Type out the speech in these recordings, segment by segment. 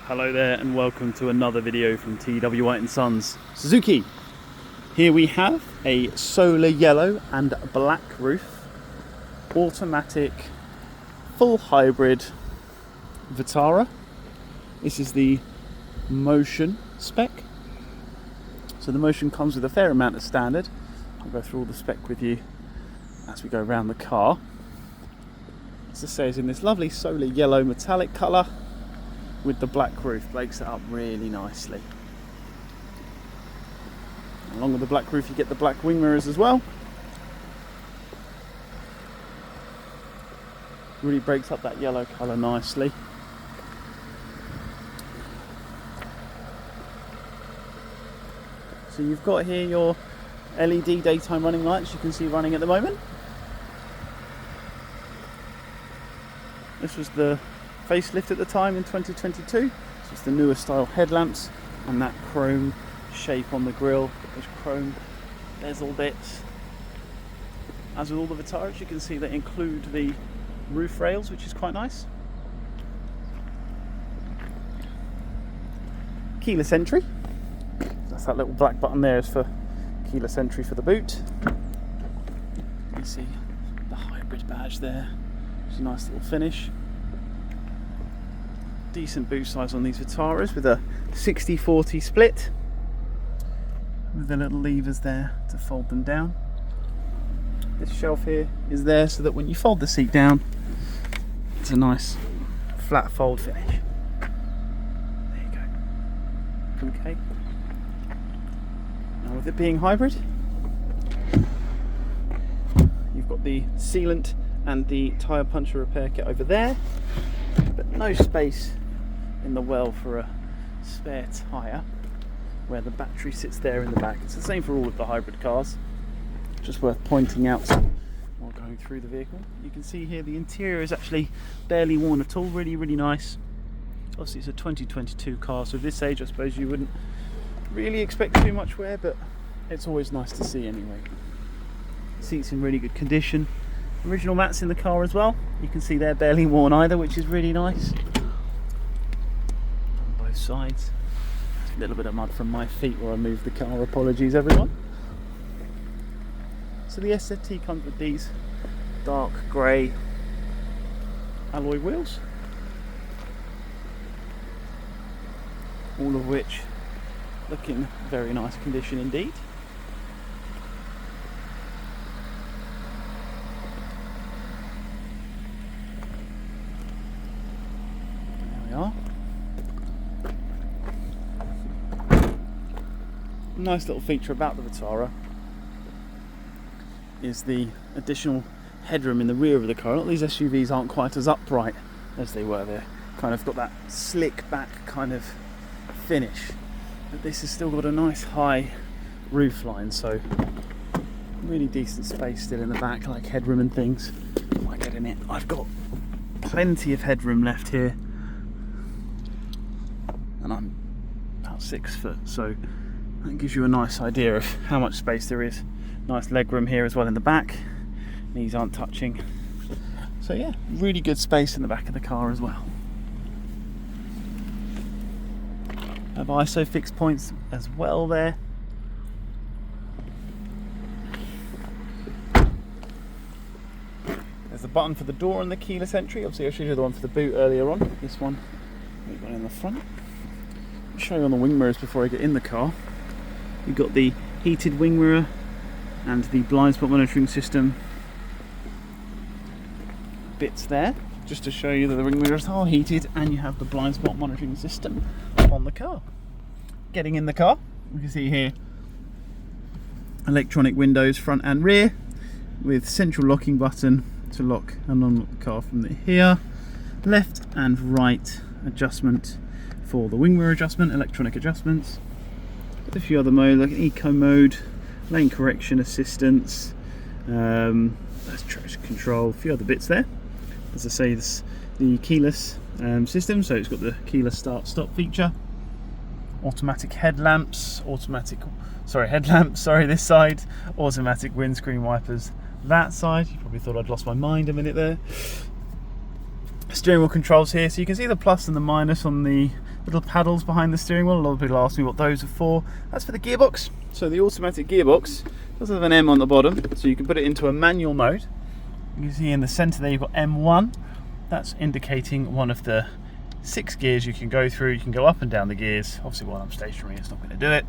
Hello there and welcome to another video from TW White & Sons Suzuki. Here we have a solar yellow and black roof, automatic, full hybrid Vitara. This is the Motion spec. So the Motion comes with a fair amount of standard. I'll go through all the spec with you as we go around the car. As I say, it's in this lovely solar yellow metallic colour with the black roof. Breaks it up really nicely. Along with the black roof you get the black wing mirrors as well. Really breaks up that yellow colour nicely. So you've got here your LED daytime running lights you can see running at the moment. This was the facelift at the time in 2022. So it's the newer style headlamps and that chrome shape on the grille, those chrome bezel bits. As with all the Vitaras, you can see they include the roof rails, which is quite nice. Keyless entry. That's that little black button there is for keyless entry for the boot. You can see the hybrid badge there, which is a nice little finish. Decent boot size on these Vitaras with a 60-40 split with the little levers there to fold them down. This shelf here is there so that when you fold the seat down it's a nice flat fold finish. There you go. Okay. Now with it being hybrid, you've got the sealant and the tyre puncture repair kit over there, but no space in the well for a spare tyre where the battery sits there in the back. It's the same for all of the hybrid cars, just worth pointing out while going through the vehicle. You can see here the interior is actually barely worn at all, really nice. Obviously it's a 2022 car, so at this age I suppose you wouldn't really expect too much wear, but it's always nice to see anyway. Seats in really good condition. Original mats in the car as well. You can see they're barely worn either, which is really nice. On both sides. A little bit of mud from my feet where I moved the car. Apologies, everyone. So the SZ-T comes with these dark grey alloy wheels, all of which look in very nice condition indeed. Nice little feature about the Vitara is the additional headroom in the rear of the car. A lot of these SUVs aren't quite as upright as they were. They're kind of got that slick back kind of finish, but this has still got a nice high roof line, so really decent space still in the back, like headroom and things. If I get in it, I've got plenty of headroom left here, and I'm about 6 foot, so that gives you a nice idea of how much space there is. Nice leg room here as well in the back. Knees aren't touching. So yeah, really good space in the back of the car as well. Have ISO fixed points as well there. There's a button for the door and the keyless entry. Obviously I showed you the one for the boot earlier on. This one, we've got in the front. I'll show you on the wing mirrors before I get in the car. You've got the heated wing mirror and the blind spot monitoring system bits there, just to show you that the wing mirrors are heated and you have the blind spot monitoring system on the car. Getting in the car, we can see here electronic windows front and rear with central locking button to lock and unlock the car from here. Left and right adjustment for the wing mirror adjustment, electronic adjustments. A few other modes like eco mode, lane correction assistance, that's traction control, a few other bits there. As I say, this the keyless system, so it's got the keyless start stop feature, automatic headlamps, headlamps this side, automatic windscreen wipers that side. You probably thought I'd lost my mind a minute there. Steering wheel controls here, so you can see the plus and the minus on the little paddles behind the steering wheel. A lot of people ask me what those are for. That's for the gearbox. So the automatic gearbox does have an M on the bottom, so you can put it into a manual mode. You can see in the centre there you've got M1. That's indicating one of the 6 gears you can go through. You can go up and down the gears. Obviously while I'm stationary it's not going to do it.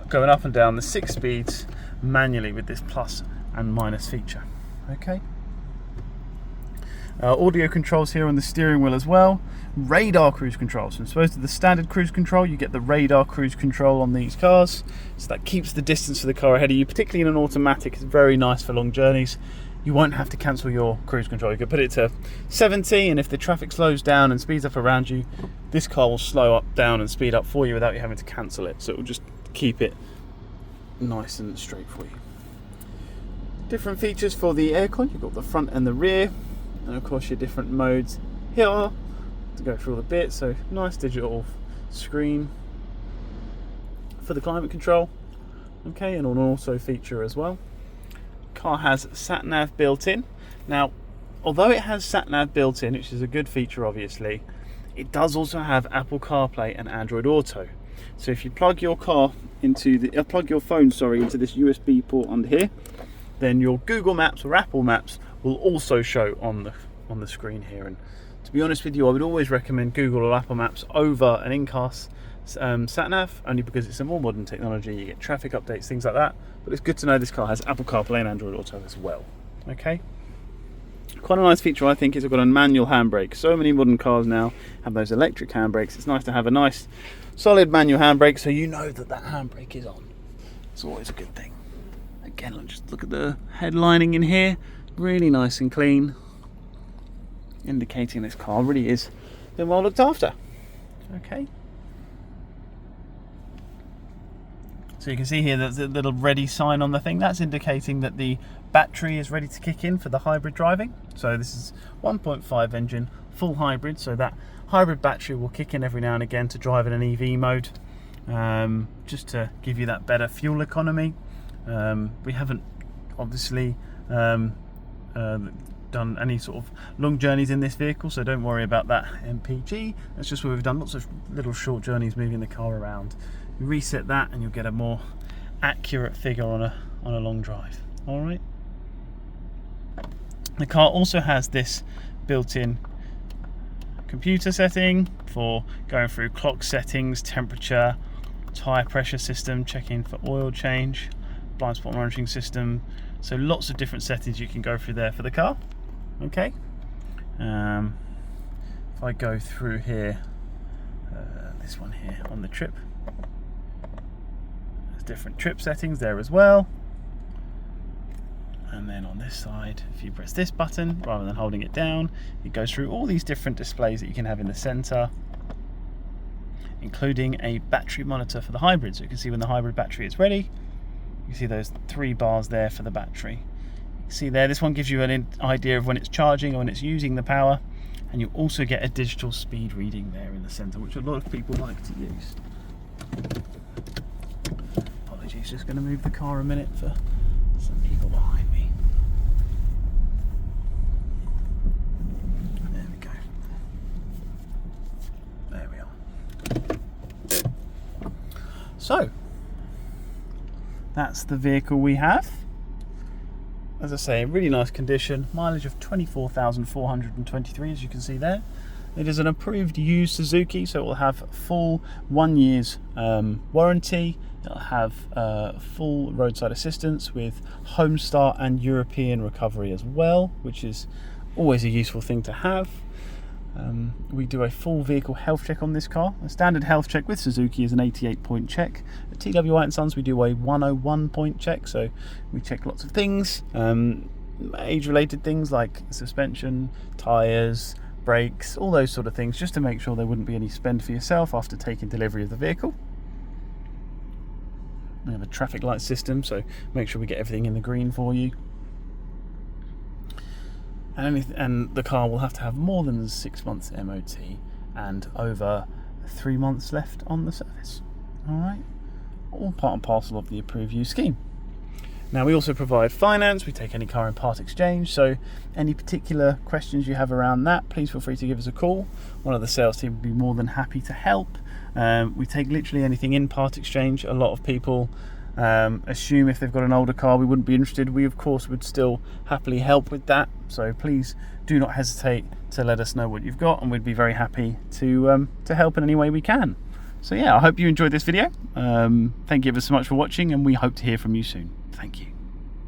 Going up and down the 6 speeds manually with this plus and minus feature. Okay. Audio controls here on the steering wheel as well. Radar cruise control. So as opposed to the standard cruise control, you get the radar cruise control on these cars. So that keeps the distance for the car ahead of you, particularly in an automatic. It's very nice for long journeys. You won't have to cancel your cruise control. You can put it to 70, and if the traffic slows down and speeds up around you, this car will slow up, down and speed up for you without you having to cancel it. So it will just keep it nice and straight for you. Different features for the aircon. You've got the front and the rear, and of course your different modes here to go through all the bits. So nice digital screen for the climate control. Okay, and an auto feature as well. Car has sat nav built in. Now, although it has sat nav built in, which is a good feature obviously, it does also have Apple CarPlay and Android Auto. So if you plug your car into the plug your phone into this USB port under here, then your Google Maps or Apple Maps will also show on the screen here. And to be honest with you, I would always recommend Google or Apple Maps over an in-car sat nav, only because it's a more modern technology. You get traffic updates, things like that. But it's good to know this car has Apple CarPlay and Android Auto as well. Okay. Quite a nice feature I think is it's got a manual handbrake. So many modern cars now have those electric handbrakes. It's nice to have a nice solid manual handbrake so you know that that handbrake is on. It's always a good thing. Again, just look at the headlining in here. Really nice and clean, indicating this car really is been well looked after. Okay. So you can see here there's a little ready sign on the thing. That's indicating that the battery is ready to kick in for the hybrid driving. So this is 1.5 engine, full hybrid. So that hybrid battery will kick in every now and again to drive in an EV mode, just to give you that better fuel economy. We haven't obviously done any sort of long journeys in this vehicle, so don't worry about that MPG. That's just where we've done lots of little short journeys moving the car around. You reset that and you'll get a more accurate figure on a long drive. All right. The car also has this built-in computer setting for going through clock settings, temperature, tyre pressure system, checking for oil change, blind spot monitoring system. So lots of different settings you can go through there for the car. Okay. If I go through here, this one here on the trip, there's different trip settings there as well. And then on this side, if you press this button rather than holding it down, it goes through all these different displays that you can have in the center, including a battery monitor for the hybrid. So you can see when the hybrid battery is ready. You see those 3 bars there for the battery. You can see there, this one gives you an idea of when it's charging or when it's using the power, and you also get a digital speed reading there in the center, which a lot of people like to use. Apologies, just going to move the car a minute for some people behind me. There we go. There we are. So that's the vehicle we have. As I say, really nice condition. Mileage of 24,423, as you can see there. It is an approved used Suzuki, so it will have full 1 year's warranty. It'll have full roadside assistance with home start and European recovery as well, which is always a useful thing to have. We do a full vehicle health check on this car. A standard health check with Suzuki is an 88-point check. At TW White & Sons we do a 101-point check, so we check lots of things, age-related things like suspension, tyres, brakes, all those sort of things, just to make sure there wouldn't be any spend for yourself after taking delivery of the vehicle. We have a traffic light system, so make sure we get everything in the green for you. And the car will have to have more than 6 months MOT and over 3 months left on the service. Alright, all part and parcel of the approved use scheme. Now we also provide finance, we take any car in part exchange, so any particular questions you have around that, please feel free to give us a call. One of the sales team would be more than happy to help. We take literally anything in part exchange. A lot of people assume if they've got an older car we wouldn't be interested. We of course would still happily help with that, so please do not hesitate to let us know what you've got, and we'd be very happy to help in any way we can. So yeah, I hope you enjoyed this video. Thank you ever so much for watching, and we hope to hear from you soon. Thank you.